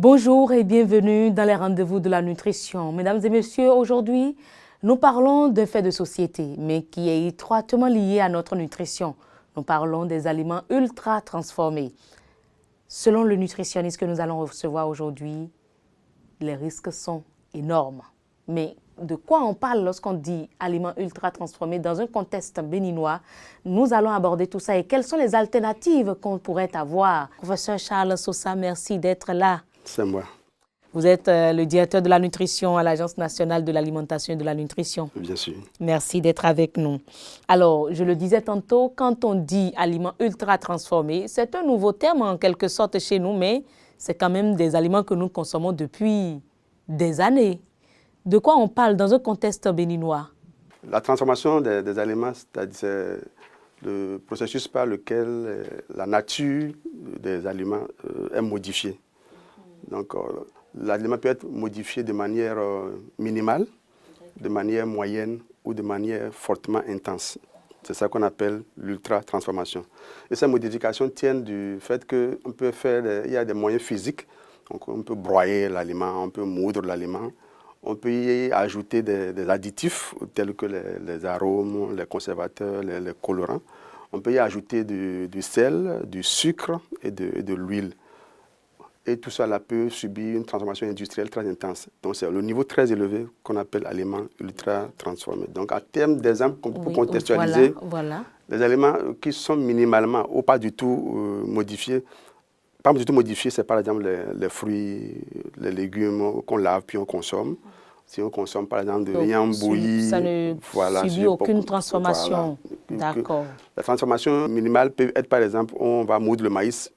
Bonjour et bienvenue dans les rendez-vous de la nutrition. Mesdames et messieurs, aujourd'hui, nous parlons d'un fait de société, mais qui est étroitement lié à notre nutrition. Nous parlons des aliments ultra transformés. Selon le nutritionniste que nous allons recevoir aujourd'hui, les risques sont énormes. Mais de quoi on parle lorsqu'on dit aliments ultra transformés dans un contexte béninois? Nous allons aborder tout ça et quelles sont les alternatives qu'on pourrait avoir. Professeur Charles Sosa, merci d'être là. C'est moi. Vous êtes le directeur de la nutrition à l'Agence nationale de l'alimentation et de la nutrition. Bien sûr. Merci d'être avec nous. Alors, je le disais tantôt, quand on dit aliments ultra transformés, c'est un nouveau terme en quelque sorte chez nous, mais c'est quand même des aliments que nous consommons depuis des années. De quoi on parle dans un contexte béninois? La transformation des aliments, c'est le processus par lequel la nature des aliments est modifiée. Donc, l'aliment peut être modifié de manière minimale, de manière moyenne ou de manière fortement intense. C'est ça qu'on appelle l'ultra-transformation. Et ces modifications tiennent du fait qu'on peut faire, il y a des moyens physiques. Donc, on peut broyer l'aliment, on peut moudre l'aliment. On peut y ajouter des additifs tels que les arômes, les conservateurs, les colorants. On peut y ajouter du sel, du sucre et de l'huile. Et tout ça là, peut subir une transformation industrielle très intense. Donc c'est le niveau très élevé qu'on appelle aliments ultra transformés. Donc à terme d'exemple, pour contextualiser, les aliments qui sont minimalement ou pas du tout modifiés, pas du tout modifiés, c'est par exemple les fruits, les légumes qu'on lave puis on consomme. Si on consomme par exemple de viande bouillie, ça ne subit aucune transformation. Voilà. D'accord. La transformation minimale peut être par exemple, on va moudre le maïs,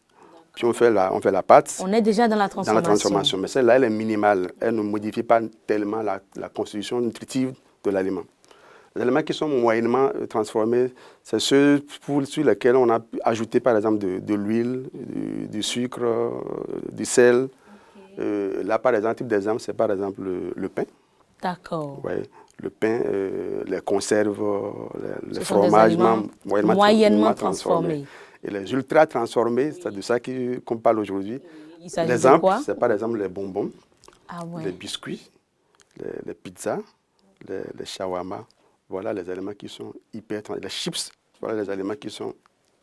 puis on fait la pâte. On est déjà dans la transformation. Dans la transformation, mais celle-là, elle est minimale. Elle ne modifie pas tellement la constitution nutritive de l'aliment. Les aliments qui sont moyennement transformés, c'est ceux sur lesquels on a ajouté par exemple de l'huile, du sucre, du sel. Okay. Là, par exemple, type d'exemple, c'est par exemple le pain. D'accord. Ouais, le pain, les conserves, les fromages moyennement transformés. Et les ultra transformés, c'est de ça qu'on parle aujourd'hui. L'exemple, c'est par exemple les bonbons, les biscuits, les pizzas, les shawarma. Voilà les aliments qui sont hyper transformés. Les chips, voilà les aliments qui sont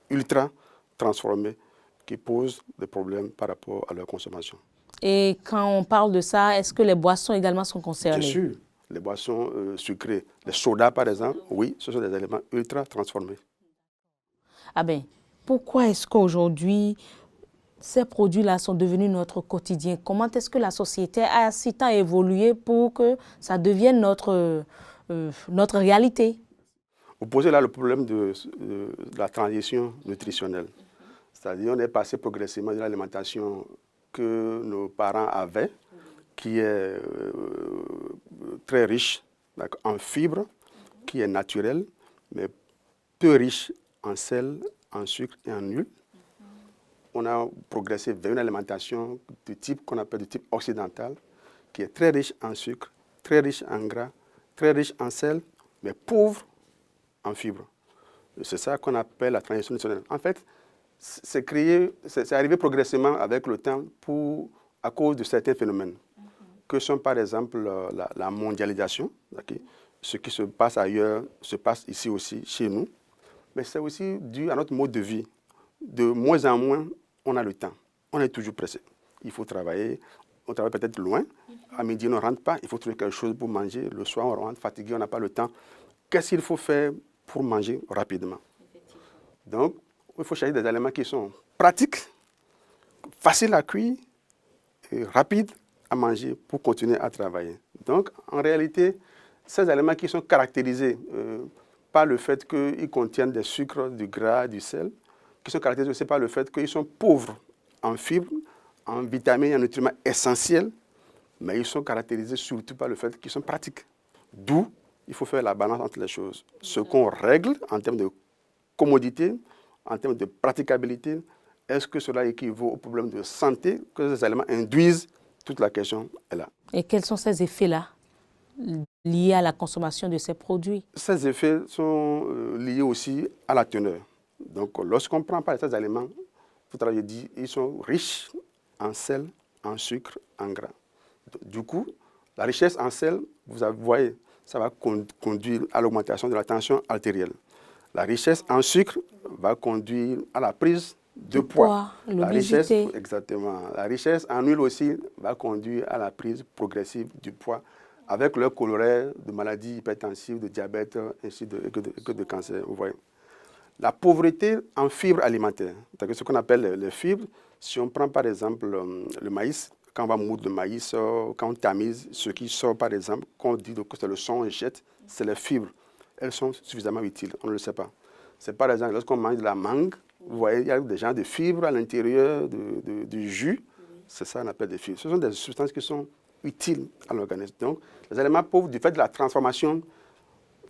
ultra transformés, qui posent des problèmes par rapport à leur consommation. Et quand on parle de ça, est-ce que les boissons également sont concernées? Bien sûr, les boissons sucrées. Les sodas, par exemple, oui, ce sont des aliments ultra transformés. Ah ben, pourquoi est-ce qu'aujourd'hui, ces produits-là sont devenus notre quotidien? Comment est-ce que la société a si tant évolué pour que ça devienne notre réalité? Vous posez là le problème de la transition nutritionnelle. C'est-à-dire on est passé progressivement de l'alimentation que nos parents avaient, qui est très riche en fibres, qui est naturelle, mais peu riche en sel, en sucre et en huile. On a progressé vers une alimentation de type qu'on appelle de type occidental, qui est très riche en sucre, très riche en gras, très riche en sel, mais pauvre en fibres. C'est ça qu'on appelle la transition nutritionnelle. En fait, c'est arrivé progressivement avec le temps à cause de certains phénomènes, que sont par exemple la mondialisation. Okay? Ce qui se passe ailleurs se passe ici aussi, chez nous. Mais c'est aussi dû à notre mode de vie. De moins en moins, on a le temps. On est toujours pressé. Il faut travailler. On travaille peut-être loin. À midi, on ne rentre pas. Il faut trouver quelque chose pour manger. Le soir, on rentre fatigué, on n'a pas le temps. Qu'est-ce qu'il faut faire pour manger rapidement? Donc, il faut chercher des aliments qui sont pratiques, faciles à cuire et rapides à manger pour continuer à travailler. Donc, en réalité, ces aliments qui sont caractérisés par le fait qu'ils contiennent des sucres, du gras, du sel, qui sont caractérisés aussi par le fait qu'ils sont pauvres en fibres, en vitamines et en nutriments essentiels, mais ils sont caractérisés surtout par le fait qu'ils sont pratiques. D'où il faut faire la balance entre les choses. Ce qu'on règle en termes de commodité, en termes de praticabilité, est-ce que cela équivaut au problème de santé que ces aliments induisent? Toute la question est là. Et quels sont ces effets-là liés à la consommation de ces produits? Ces effets sont liés aussi à la teneur. Donc, lorsqu'on prend par ces aliments, tout à l'heure j'ai dit, ils sont riches en sel, en sucre, en gras. Du coup, la richesse en sel, vous voyez, ça va conduire à l'augmentation de la tension artérielle. La richesse en sucre va conduire à la prise de poids. L'obésité. Exactement. La richesse en huile aussi va conduire à la prise progressive du poids avec le corollaire de maladies hypertensives, de diabète, ainsi que de cancer. Vous voyez. La pauvreté en fibres alimentaires, c'est ce qu'on appelle les fibres. Si on prend par exemple le maïs, quand on va moudre le maïs, quand on tamise, ce qui sort par exemple, quand on dit que c'est le son, on jette, c'est les fibres. Elles sont suffisamment utiles, on ne le sait pas. C'est par exemple lorsqu'on mange de la mangue, vous voyez, il y a des genres de fibres à l'intérieur du jus. C'est ça qu'on appelle des fibres. Ce sont des substances qui sont utiles à l'organisme. Donc, les éléments pauvres, du fait de la transformation,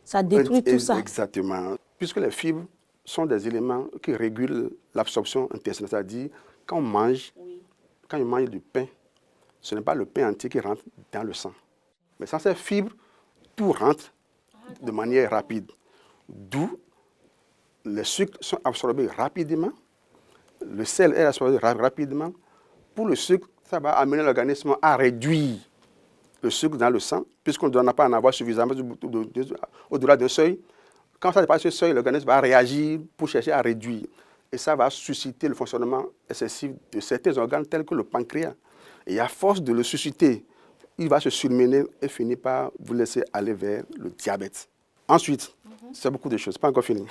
ça détruit tout ça. Exactement. Puisque les fibres sont des éléments qui régulent l'absorption intestinale. C'est-à-dire, quand on mange du pain, ce n'est pas le pain entier qui rentre dans le sang. Mais sans ces fibres, tout rentre de manière rapide. D'où les sucres sont absorbés rapidement, le sel est absorbé rapidement. Pour le sucre, ça va amener l'organisme à réduire le sucre dans le sang, puisqu'on ne doit pas en avoir suffisamment au-delà d'un seuil. Quand ça dépasse ce seuil, l'organisme va réagir pour chercher à réduire. Et ça va susciter le fonctionnement excessif de certains organes tels que le pancréas. Et à force de le susciter, il va se surmener et finir par vous laisser aller vers le diabète. Ensuite, c'est beaucoup de choses, pas encore fini.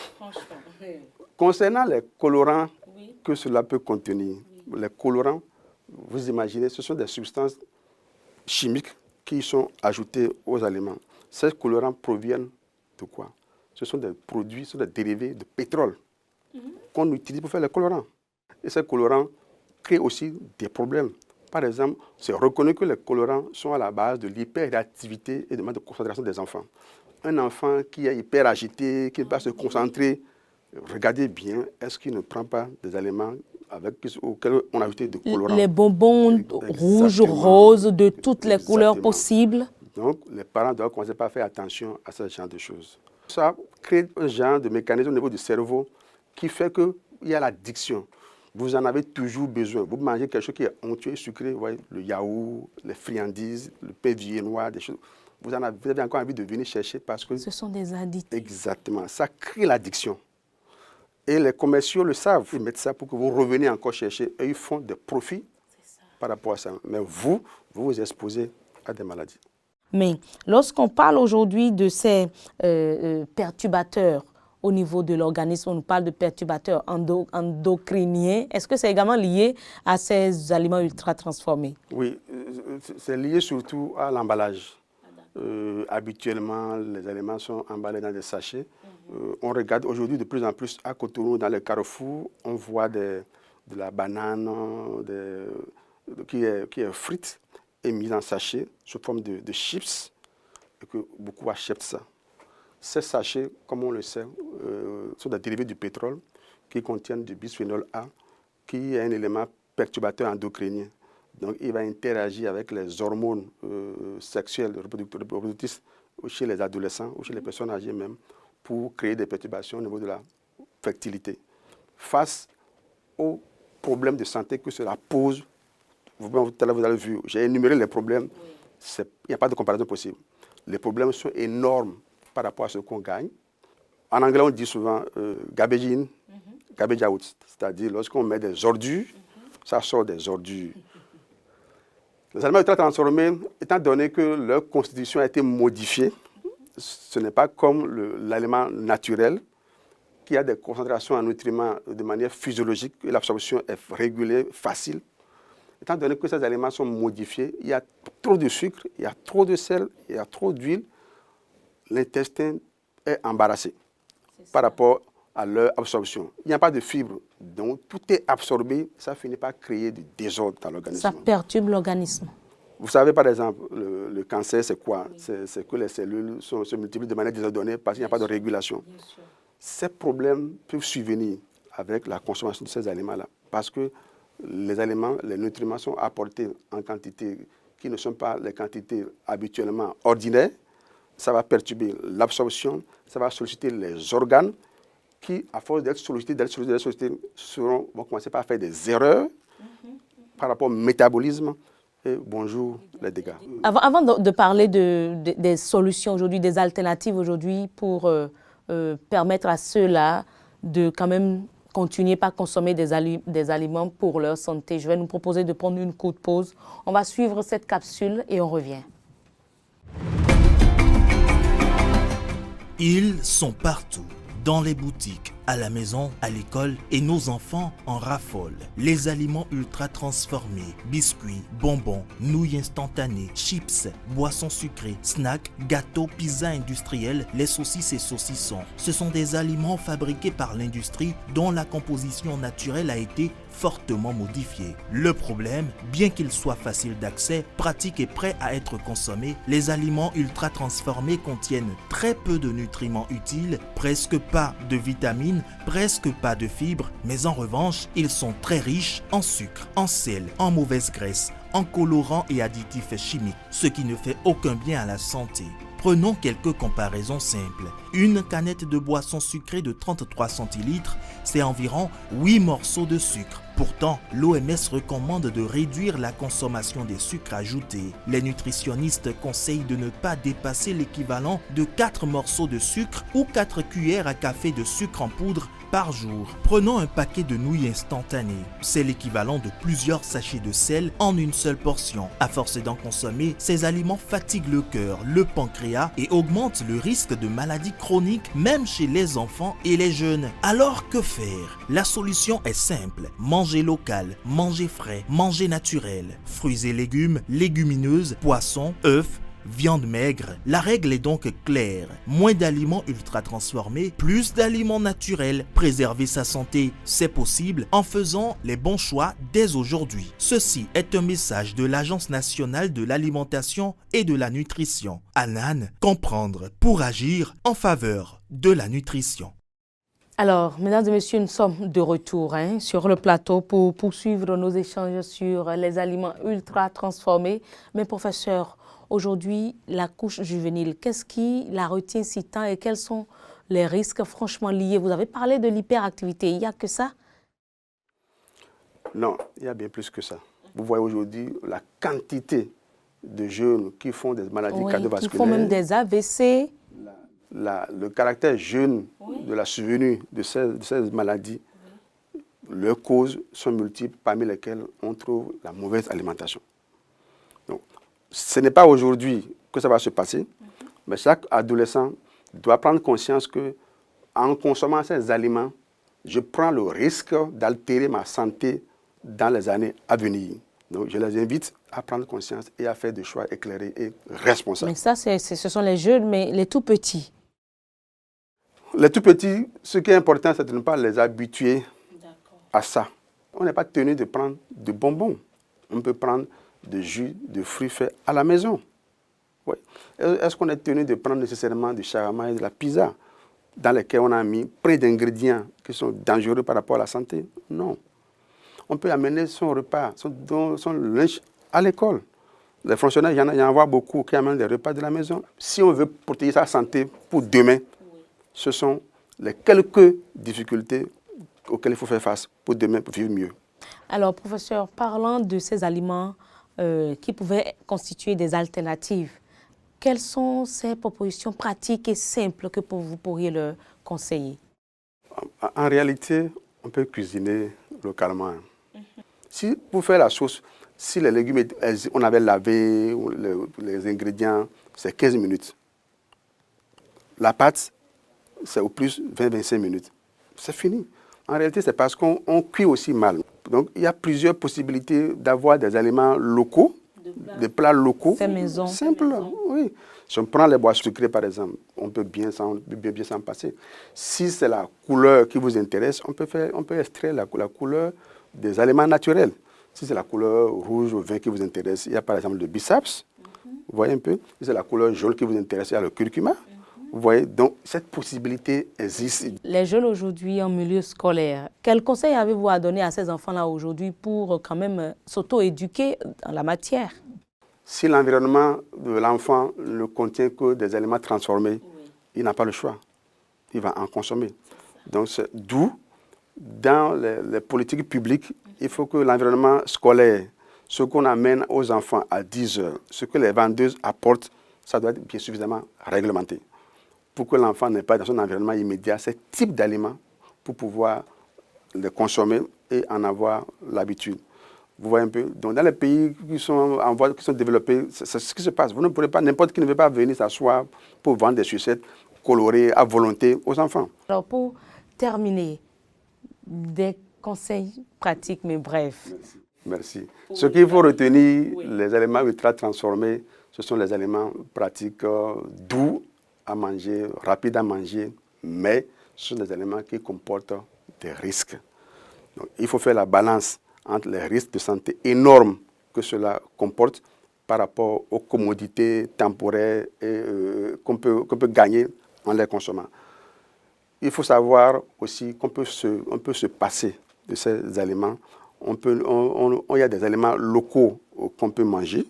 Concernant les colorants que cela peut contenir, les colorants, vous imaginez, ce sont des substances chimiques qui sont ajoutées aux aliments. Ces colorants proviennent de quoi? Ce sont des produits, ce sont des dérivés de pétrole qu'on utilise pour faire les colorants. Et ces colorants créent aussi des problèmes. Par exemple, c'est reconnu que les colorants sont à la base de l'hyperactivité et de manque de concentration des enfants. Un enfant qui est hyper agité, qui ne peut pas se concentrer, regardez bien, est-ce qu'il ne prend pas des aliments auxquels on a ajouté des colorants? Les bonbons rouges, roses, de toutes les couleurs possibles. Donc, les parents doivent commencer par faire attention à ce genre de choses. Ça crée un genre de mécanisme au niveau du cerveau qui fait qu'il y a l'addiction. Vous en avez toujours besoin. Vous mangez quelque chose qui est onctueux et sucré, vous voyez, le yaourt, les friandises, le pain viennois, des choses. Vous avez encore envie de venir chercher parce que... Ce sont des additifs. Exactement. Ça crée l'addiction. Et les commerciaux le savent. Ils mettent ça pour que vous reveniez encore chercher. Et ils font des profits par rapport à ça. Mais vous vous exposez à des maladies. Mais lorsqu'on parle aujourd'hui de ces perturbateurs au niveau de l'organisme, on parle de perturbateurs endocriniens. Est-ce que c'est également lié à ces aliments ultra transformés? Oui, c'est lié surtout à l'emballage. Habituellement, les aliments sont emballés dans des sachets. On regarde aujourd'hui de plus en plus à Cotonou, dans les carrefours, on voit de la banane qui est frite et mise en sachet sous forme de chips, et que beaucoup achètent ça. Ces sachets, comme on le sait, sont des dérivés du pétrole qui contiennent du bisphénol A, qui est un élément perturbateur endocrinien. Donc, il va interagir avec les hormones sexuelles reproductrices chez les adolescents ou chez les personnes âgées même pour créer des perturbations au niveau de la fertilité. Face aux problèmes de santé que cela pose, tout à l'heure vous avez vu, j'ai énuméré les problèmes, il n'y a pas de comparaison possible. Les problèmes sont énormes par rapport à ce qu'on gagne. En anglais, on dit souvent garbage in, garbage out, c'est-à-dire lorsqu'on met des ordures, ça sort des ordures. Les aliments ultra transformés, étant donné que leur constitution a été modifiée, ce n'est pas comme l'aliment naturel qui a des concentrations en nutriments de manière physiologique et l'absorption est régulée, facile. Étant donné que ces aliments sont modifiés, il y a trop de sucre, il y a trop de sel, il y a trop d'huile, l'intestin est embarrassé par rapport à leur absorption. Il n'y a pas de fibres, donc tout est absorbé, ça finit par créer du désordre dans l'organisme. Ça perturbe l'organisme. Vous savez, par exemple, le cancer, c'est quoi? C'est que les cellules se multiplient de manière désordonnée parce qu'il n'y a pas de régulation. Ces problèmes peuvent survenir avec la consommation de ces aliments-là parce que les aliments, les nutriments sont apportés en quantité qui ne sont pas les quantités habituellement ordinaires. Ça va perturber l'absorption, ça va solliciter les organes qui, à force d'être sollicités, vont commencer par faire des erreurs par rapport au métabolisme, et bonjour les dégâts. Avant de parler des solutions aujourd'hui, des alternatives aujourd'hui pour permettre à ceux-là de quand même continuer par consommer des aliments pour leur santé, je vais nous proposer de prendre une courte pause. On va suivre cette capsule et on revient. Ils sont partout, dans les boutiques, à la maison, à l'école, et nos enfants en raffolent. Les aliments ultra transformés, biscuits, bonbons, nouilles instantanées, chips, boissons sucrées, snacks, gâteaux, pizzas industriels, les saucisses et saucissons. Ce sont des aliments fabriqués par l'industrie dont la composition naturelle a été fortement modifiée. Le problème, bien qu'ils soient faciles d'accès, pratiques et prêts à être consommés, les aliments ultra transformés contiennent très peu de nutriments utiles, presque pas de vitamines, presque pas de fibres, mais en revanche, ils sont très riches en sucre, en sel, en mauvaise graisse, en colorants et additifs chimiques, ce qui ne fait aucun bien à la santé. Prenons quelques comparaisons simples. Une canette de boisson sucrée de 33 centilitres, c'est environ 8 morceaux de sucre. Pourtant, l'OMS recommande de réduire la consommation des sucres ajoutés. Les nutritionnistes conseillent de ne pas dépasser l'équivalent de 4 morceaux de sucre ou 4 cuillères à café de sucre en poudre par jour. Prenons un paquet de nouilles instantanées. C'est l'équivalent de plusieurs sachets de sel en une seule portion. À force d'en consommer, ces aliments fatiguent le cœur, le pancréas et augmentent le risque de maladies chroniques même chez les enfants et les jeunes. Alors que faire? La solution est simple. Manger local, manger frais, manger naturel. Fruits et légumes, légumineuses, poissons, œufs, viande maigre. La règle est donc claire. Moins d'aliments ultra transformés, plus d'aliments naturels. Préserver sa santé, c'est possible en faisant les bons choix dès aujourd'hui. Ceci est un message de l'Agence nationale de l'alimentation et de la nutrition. ANAN, comprendre pour agir en faveur de la nutrition. Alors, mesdames et messieurs, nous sommes de retour sur le plateau pour poursuivre nos échanges sur les aliments ultra transformés. Mais professeur, aujourd'hui, la couche juvénile, qu'est-ce qui la retient si tant et quels sont les risques franchement liés? Vous avez parlé de l'hyperactivité, il n'y a que ça? Non, il y a bien plus que ça. Vous voyez aujourd'hui la quantité de jeunes qui font des maladies cardiovasculaires. Qui font même des AVC. Le caractère jeune de la survenue de ces maladies, leurs causes sont multiples, parmi lesquelles on trouve la mauvaise alimentation. Donc, ce n'est pas aujourd'hui que ça va se passer, mais chaque adolescent doit prendre conscience que, en consommant ces aliments, je prends le risque d'altérer ma santé dans les années à venir. Donc, je les invite à prendre conscience et à faire des choix éclairés et responsables. Mais ça, ce sont les jeunes, mais les tout petits. Les tout petits, ce qui est important, c'est de ne pas les habituer à ça. On n'est pas tenu de prendre de bonbons. On peut prendre de jus de fruits faits à la maison. Oui. Est-ce qu'on est tenu de prendre nécessairement du shawarma et de la pizza dans lesquels on a mis plein d'ingrédients qui sont dangereux par rapport à la santé? Non. On peut amener son repas, son lunch à l'école. Les fonctionnaires, il y en a beaucoup qui amènent des repas de la maison. Si on veut protéger sa santé pour demain, ce sont les quelques difficultés auxquelles il faut faire face pour demain, pour vivre mieux. Alors, professeur, parlant de ces aliments qui pouvaient constituer des alternatives, quelles sont ces propositions pratiques et simples que vous pourriez leur conseiller? En réalité, on peut cuisiner localement. Si pour faire la sauce, si les légumes, on avait lavé les ingrédients, c'est 15 minutes. La pâte, c'est au plus 20-25 minutes. C'est fini. En réalité, c'est parce qu'on cuit aussi mal. Donc, il y a plusieurs possibilités d'avoir des aliments locaux, des plats locaux. Fait maison. Simple, oui. Si on prend les boissons sucrées, par exemple, on peut bien s'en passer. Si c'est la couleur qui vous intéresse, on peut extraire la couleur des aliments naturels. Si c'est la couleur rouge au vin qui vous intéresse, il y a par exemple le bisaps. Vous voyez un peu. Si c'est la couleur jaune qui vous intéresse, il y a le curcuma. Vous voyez, donc cette possibilité existe. Les jeunes aujourd'hui en milieu scolaire, quel conseil avez-vous à donner à ces enfants-là aujourd'hui pour quand même s'auto-éduquer dans la matière? Si l'environnement de l'enfant ne contient que des aliments transformés, il n'a pas le choix. Il va en consommer. Donc d'où, dans les politiques publiques, il faut que l'environnement scolaire, ce qu'on amène aux enfants à 10 heures, ce que les vendeuses apportent, ça doit être bien suffisamment réglementé pour que l'enfant n'ait pas dans son environnement immédiat ce type d'aliments pour pouvoir les consommer et en avoir l'habitude. Vous voyez un peu. Donc dans les pays qui sont en voie, qui sont développés, c'est ce qui se passe. Vous ne pourrez pas, n'importe qui ne veut pas venir s'asseoir pour vendre des sucettes colorées à volonté aux enfants. Alors pour terminer, des conseils pratiques mais brefs. Merci. Ce qu'il faut retenir, les aliments ultra transformés, ce sont les aliments pratiques doux à manger, rapides à manger, mais ce sont des aliments qui comportent des risques. Donc, il faut faire la balance entre les risques de santé énormes que cela comporte par rapport aux commodités temporaires qu'on peut gagner en les consommant. Il faut savoir aussi qu'on peut se passer de ces aliments. Il y a des aliments locaux qu'on peut manger,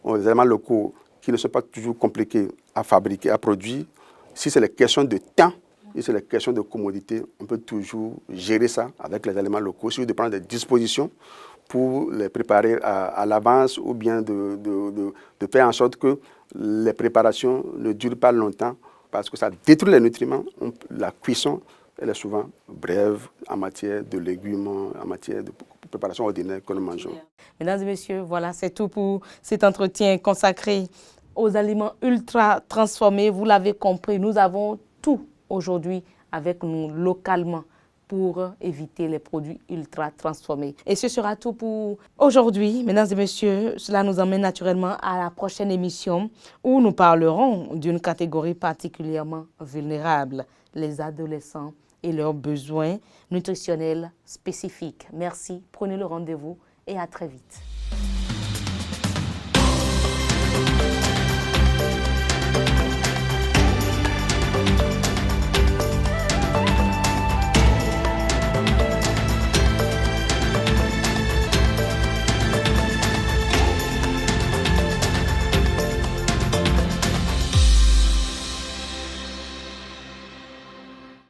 des aliments locaux qui ne sont pas toujours compliqués à fabriquer, à produire. Si c'est les questions de temps, si c'est les questions de commodité, on peut toujours gérer ça avec les aliments locaux. Si vous de prendre des dispositions pour les préparer à l'avance ou bien de faire en sorte que les préparations ne durent pas longtemps parce que ça détruit les nutriments. La cuisson, elle est souvent brève en matière de légumes, en matière de préparation ordinaire que nous mangeons. Mesdames et messieurs, voilà, c'est tout pour cet entretien consacré aux aliments ultra transformés. Vous l'avez compris, nous avons tout aujourd'hui avec nous localement pour éviter les produits ultra transformés. Et ce sera tout pour aujourd'hui. Mesdames et messieurs, cela nous emmène naturellement à la prochaine émission où nous parlerons d'une catégorie particulièrement vulnérable, les adolescents et leurs besoins nutritionnels spécifiques. Merci, prenez le rendez-vous et à très vite.